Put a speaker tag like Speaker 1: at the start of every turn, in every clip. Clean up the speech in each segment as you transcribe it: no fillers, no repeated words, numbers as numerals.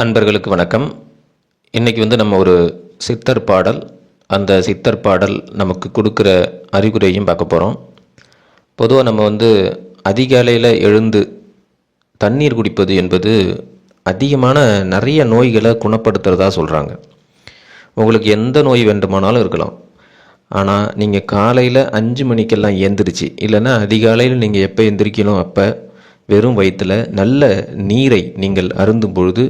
Speaker 1: அன்பர்களுக்கு வணக்கம். இன்றைக்கி நம்ம ஒரு சித்தர் பாடல், அந்த சித்தர் பாடல் நமக்கு கொடுக்குற அறிகுறையும் பார்க்க போகிறோம். பொதுவாக நம்ம அதிகாலையில் எழுந்து தண்ணீர் குடிப்பது என்பது அதிகமான நிறைய நோய்களை குணப்படுத்துகிறதா சொல்கிறாங்க. உங்களுக்கு எந்த நோய் வேண்டுமானாலும் இருக்கலாம். ஆனால் நீங்கள் காலையில் 5 மணிக்கெல்லாம் எழுந்திரிச்சு, இல்லைன்னா அதிகாலையில் நீங்கள் எப்போ எந்திரிக்கணும் அப்போ வெறும் வயிற்றில் நல்ல நீரை நீங்கள் அருந்தும் பொழுது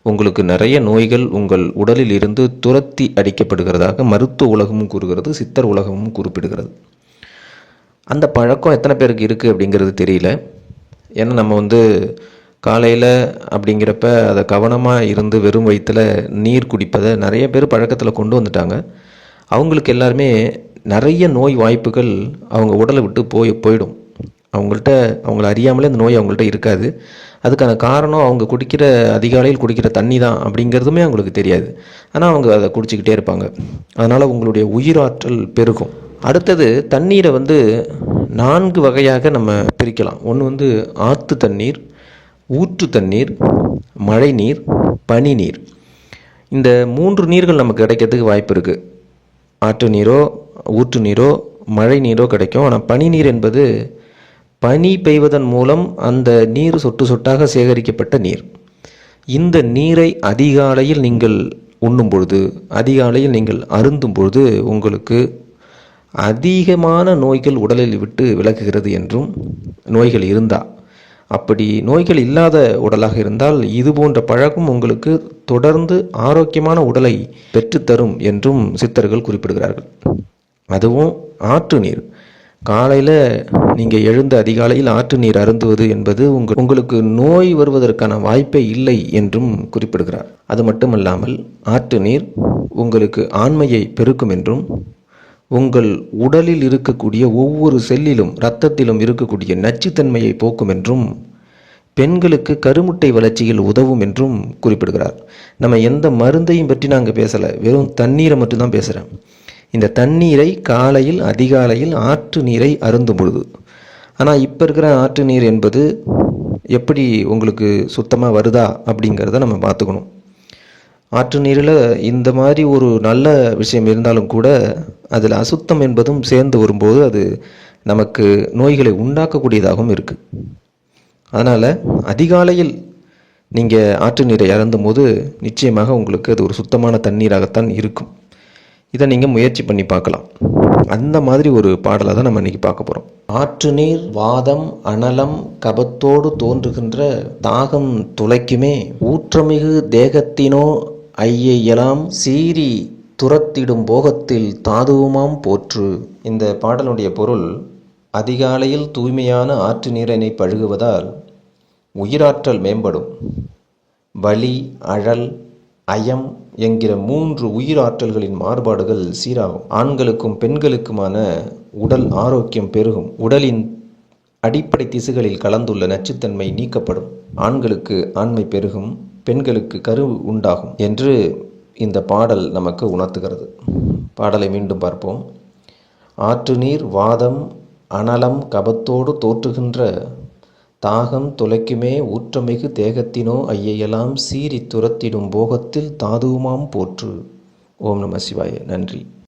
Speaker 1: உங்களுக்கு நிறைய நோய்கள் உங்கள் உடலில் இருந்து துரத்தி அடிக்கப்படுகிறதாக மருத்துவ உலகமும் கூறுகிறது, சித்தர் உலகமும் குறிப்பிடுகிறது. அந்த பழக்கம் எத்தனை பேருக்கு இருக்குது அப்படிங்கிறது தெரியல. ஏன்னா நம்ம காலையில் அப்படிங்கிறப்ப அதை கவனமாக இருந்து வெறும் வயிற்றில் நீர் குடிப்பதை நிறைய பேர் பழக்கத்தில் கொண்டு வந்துட்டாங்க. அவங்களுக்கு எல்லாருமே நிறைய நோய் வாய்ப்புகள் அவங்க உடலை விட்டு போயிடும். அவங்கள அறியாமலே இந்த நோய் அவங்கள்ட்ட இருக்காது. அதுக்கான காரணம் அவங்க அதிகாலையில் குடிக்கிற தண்ணி தான் அப்படிங்கிறதுமே அவங்களுக்கு தெரியாது. ஆனால் அவங்க அதை குடிச்சிக்கிட்டே இருப்பாங்க. அதனால் உங்களுடைய உயிராற்றல் பெருகும். அடுத்தது தண்ணீரை 4 வகையாக நம்ம பிரிக்கலாம். ஒன்று ஆற்று தண்ணீர், ஊற்று தண்ணீர், மழை நீர், பனி நீர். இந்த 3 நீர்கள் நமக்கு கிடைக்கிறதுக்கு வாய்ப்பு இருக்குது. ஆற்று நீரோ ஊற்று நீரோ மழை நீரோ கிடைக்கும். ஆனால் பனி நீர் என்பது பனி பெய்வதன் மூலம் அந்த நீர் சொட்டு சொட்டாக சேகரிக்கப்பட்ட நீர். இந்த நீரை அதிகாலையில் நீங்கள் உண்ணும் பொழுது, அதிகாலையில் நீங்கள் அருந்தும் பொழுது உங்களுக்கு அதிகமான நோய்கள் உடலில் விட்டு விலகுகிறது என்றும், நோய்கள் இருந்தால், அப்படி நோய்கள் இல்லாத உடலாக இருந்தால் இது போன்ற பழக்கம் உங்களுக்கு தொடர்ந்து ஆரோக்கியமான உடலை பெற்றுத்தரும் என்றும் சித்தர்கள் குறிப்பிடுகிறார்கள். அதுவும் ஆற்று நீர். காலையில் நீங்கள் எழுந்த அதிகாலையில் ஆற்று நீர் அருந்துவது என்பது உங்களுக்கு நோய் வருவதற்கான வாய்ப்பே இல்லை என்றும் குறிப்பிடுகிறார். அது மட்டுமல்லாமல் ஆற்று நீர் உங்களுக்கு ஆண்மையை பெருக்கும் என்றும், உங்கள் உடலில் இருக்கக்கூடிய ஒவ்வொரு செல்லிலும் இரத்தத்திலும் இருக்கக்கூடிய நச்சுத்தன்மையை போக்கும் என்றும், பெண்களுக்கு கருமுட்டை வளர்ச்சியில் உதவும் என்றும் குறிப்பிடுகிறார். நம்ம எந்த மருந்தையும் பற்றி நாங்கள் பேசலை, வெறும் தண்ணீரை மட்டும்தான் பேசுகிறேன். இந்த தண்ணீரை காலையில் அதிகாலையில் ஆற்று நீரை அருந்தும் பொழுது, ஆனால் இப்போ இருக்கிற ஆற்று நீர் என்பது எப்படி உங்களுக்கு சுத்தமாக வருதா அப்படிங்கிறத நம்ம பார்த்துக்கணும். ஆற்று நீரில் இந்த மாதிரி ஒரு நல்ல விஷயம் இருந்தாலும் கூட அதில் அசுத்தம் என்பதும் சேர்ந்து வரும்போது அது நமக்கு நோய்களை உண்டாக்கக்கூடியதாகவும் இருக்குது. அதனால் அதிகாலையில் நீங்கள் ஆற்று நீரை அருந்தும் போது நிச்சயமாக உங்களுக்கு அது ஒரு சுத்தமான தண்ணீராகத்தான் இருக்கும். இதை நீங்கள் முயற்சி பண்ணி பார்க்கலாம். அந்த மாதிரி ஒரு பாடலை தான் நம்ம இன்றைக்கி பார்க்க போகிறோம். ஆற்று நீர் வாதம் அனலம் கபத்தோடு தோன்றுகின்ற தாகம் துளைக்குமே, ஊற்றமிகு தேகத்தினோ ஐயெல்லாம் சீறி துரத்திடும் போகத்தில் தாதுவுமாம் போற்று. இந்த பாடலுடைய பொருள், அதிகாலையில் தூய்மையான ஆற்று நீரினை பழகுவதால் உயிராற்றல் மேம்படும். வலி, அழல், அயம் என்கிற 3 உயிராற்றல்களின் மாறுபாடுகள் சீராகும். ஆண்களுக்கும் பெண்களுக்குமான உடல் ஆரோக்கியம் பெருகும். உடலின் அடிப்படை திசுகளில் கலந்துள்ள நச்சுத்தன்மை நீக்கப்படும். ஆண்களுக்கு ஆண்மை பெருகும், பெண்களுக்கு கரு உண்டாகும் என்று இந்த பாடல் நமக்கு உணர்த்துகிறது. பாடலை மீண்டும் பார்ப்போம். ஆற்று நீர் வாதம் அனலம் கபத்தோடு தோற்றுகின்ற தாகம் துளைக்குமே, ஊற்றமிகு தேகத்தினோ ஐயெல்லாம் சீறி துரத்திடும் போகத்தில் தாதுவுமாம் போற்று. ஓம் நம சிவாய. நன்றி.